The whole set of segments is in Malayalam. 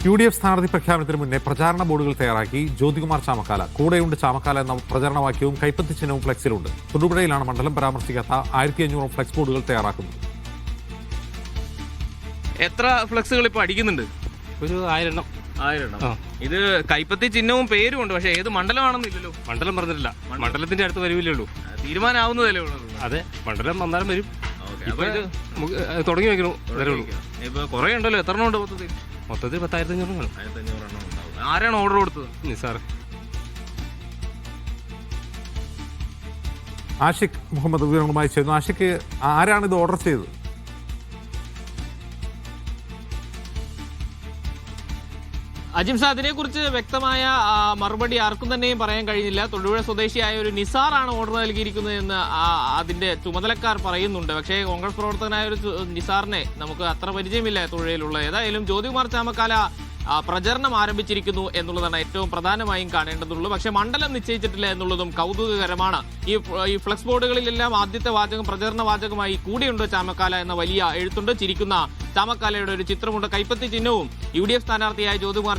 UDF സ്ഥാനാർത്ഥി പ്രഖ്യാപനത്തിന് മുന്നേ പ്രചാരണ ബോർഡുകൾ തയ്യാറാക്കി ജ്യോതികുമാർ ചാമക്കാല. കൂടെയുണ്ട് ചാമക്കാല എന്ന പ്രചരണവാക്യവും കൈപ്പത്തി ചിഹ്നവും ഫ്ലെക്സിലുണ്ട്. തൊടുപുഴയിലാണ് മണ്ഡലം പരാമർശിക്കാത്ത 1500 ഫ്ലെക്സ് ബോർഡുകൾ തയ്യാറാക്കുന്നത്. എത്ര ഫ്ലെക്സുകൾ ഇപ്പൊ അടിക്കുന്നുണ്ട്? ഒരു 1000 എണ്ണം. ഇത് കൈപ്പത്തി ചിഹ്നവും പേരും ഉണ്ട്, പക്ഷെ ഏത് മണ്ഡലമാണെന്നില്ലല്ലോ. മണ്ഡലം പറഞ്ഞിട്ടില്ല. മണ്ഡലത്തിന്റെ അടുത്ത് വരില്ലേ ഉള്ളൂ. തീരുമാനമാവുന്നതല്ലേ ഉള്ളൂ. അതെ, മണ്ഡലം വന്നാലും വരും. തുടങ്ങി വെക്കണു. ഇപ്പൊ കുറെ ഉണ്ടല്ലോ. എത്ര എണ്ണം ഉണ്ട് മൊത്തത്തിൽ? മൊത്തത്തിൽ 10,500 കാണും. 1500 എണ്ണം ഉണ്ടാവും. ആരാണ് ഓർഡർ കൊടുത്തത്? നിസാർ. ആഷിഖ് മുഹമ്മദ് വിവരങ്ങളുമായി ചേർന്നു. ആഷിഖ്, ആരാണ് ഇത് ഓർഡർ ചെയ്തത്? അജിംഷ, അതിനെക്കുറിച്ച് വ്യക്തമായ മറുപടി ആർക്കും തന്നെയും പറയാൻ കഴിഞ്ഞില്ല. തൊടുപുഴ സ്വദേശിയായ ഒരു നിസാറാണ് ഓർഡർ നൽകിയിരിക്കുന്നത് എന്ന് അതിന്റെ ചുമതലക്കാർ പറയുന്നുണ്ട്. പക്ഷേ കോൺഗ്രസ് പ്രവർത്തകനായ ഒരു നിസാറിനെ നമുക്ക് അത്ര പരിചയമില്ല തൊടുപുഴയിലുള്ള. ഏതായാലും ജ്യോതികുമാർ ചാമക്കാല പ്രചരണം ആരംഭിച്ചിരിക്കുന്നു എന്നുള്ളതാണ് ഏറ്റവും പ്രധാനമായും കാണേണ്ടതുള്ളൂ. പക്ഷെ മണ്ഡലം നിശ്ചയിച്ചിട്ടില്ല എന്നുള്ളതും കൗതുകകരമാണ്. ഈ ഫ്ലെക്സ് ബോർഡുകളിലെല്ലാം ആദ്യത്തെ വാചകം പ്രചരണ വാചകമായി കൂടിയുണ്ട് ചാമക്കാല എന്ന വലിയ എഴുത്തുണ്ട്. ചിരിക്കുന്ന ചാമക്കാലയുടെ ഒരു ചിത്രമുണ്ട്. കൈപ്പത്തി ചിഹ്നവും UDF സ്ഥാനാർത്ഥിയായ ജ്യോതികുമാർ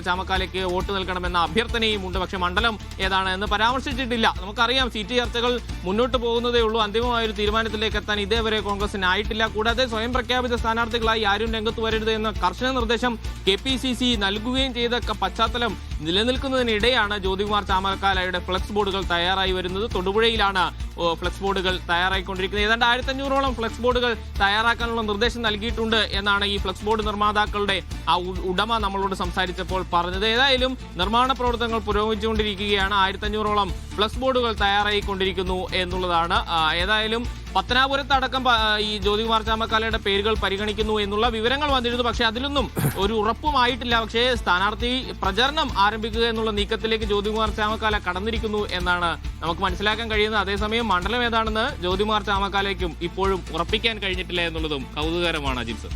ചാമക്കാലയ്ക്ക് വോട്ട് നൽകണമെന്ന അഭ്യർത്ഥനയും ഉണ്ട്. പക്ഷെ മണ്ഡലം ഏതാണ് എന്ന് പരാമർശിച്ചിട്ടില്ല. നമുക്കറിയാം, സീറ്റ് ചർച്ചകൾ മുന്നോട്ട് പോകുന്നതേ ഉള്ളൂ. അന്തിമമായ ഒരു തീരുമാനത്തിലേക്ക് എത്താൻ ഇതേവരെ കോൺഗ്രസിന് ആയിട്ടില്ല. കൂടാതെ സ്വയം പ്രഖ്യാപിത സ്ഥാനാർത്ഥികളായി ആരും രംഗത്ത് വരരുത് എന്ന കർശന നിർദ്ദേശം KPCC നൽകുകയും ചെയ്ത പശ്ചാത്തലം നിലനിൽക്കുന്നതിനിടെയാണ് ജ്യോതികുമാർ ചാമക്കാലയുടെ ഫ്ലെക്സ് ബോർഡുകൾ തയ്യാറായി വരുന്നത്. തൊടുപുഴയിലാണ് ഫ്ലെക്സ് ബോർഡുകൾ തയ്യാറായിക്കൊണ്ടിരിക്കുന്നത്. ഏതാണ്ട് 1500ഓളം ഫ്ലെക്സ് ബോർഡുകൾ തയ്യാറാക്കാനുള്ള നിർദ്ദേശം നൽകിയിട്ടുണ്ട് എന്നാണ് ഈ ഫ്ലെക്സ് ബോർഡ് നിർമ്മാതാക്കളുടെ ഉടമ നമ്മളോട് സംസാരിച്ചപ്പോൾ പറഞ്ഞത്. ഏതായാലും നിർമ്മാണ പ്രവർത്തനങ്ങൾ പുരോഗമിച്ചുകൊണ്ടിരിക്കുകയാണ്. 1500ഓളം ഫ്ലെക്സ് ബോർഡുകൾ തയ്യാറായിക്കൊണ്ടിരിക്കുന്നു എന്നുള്ളതാണ്. ഏതായാലും പത്തനാപുരത്തടക്കം ഈ ജ്യോതികുമാർ ചാമക്കാലയുടെ പേരുകൾ പരിഗണിക്കുന്നു എന്നുള്ള വിവരങ്ങൾ വന്നിരുന്നു. പക്ഷേ അതിലൊന്നും ഒരു ഉറപ്പുമായിട്ടില്ല. പക്ഷേ സ്ഥാനാർത്ഥി പ്രചരണം ആരംഭിക്കുക എന്നുള്ള നീക്കത്തിലേക്ക് ജ്യോതികുമാർ ചാമക്കാല കടന്നിരിക്കുന്നു എന്നാണ് നമുക്ക് മനസ്സിലാക്കാൻ കഴിയുന്നത്. അതേസമയം മണ്ഡലം ഏതാണെന്ന് ജ്യോതികുമാർ ചാമക്കാലയ്ക്കും ഇപ്പോഴും ഉറപ്പിക്കാൻ കഴിഞ്ഞിട്ടില്ല എന്നുള്ളതും കൗതുകകരമാണ്. അജിംസ്.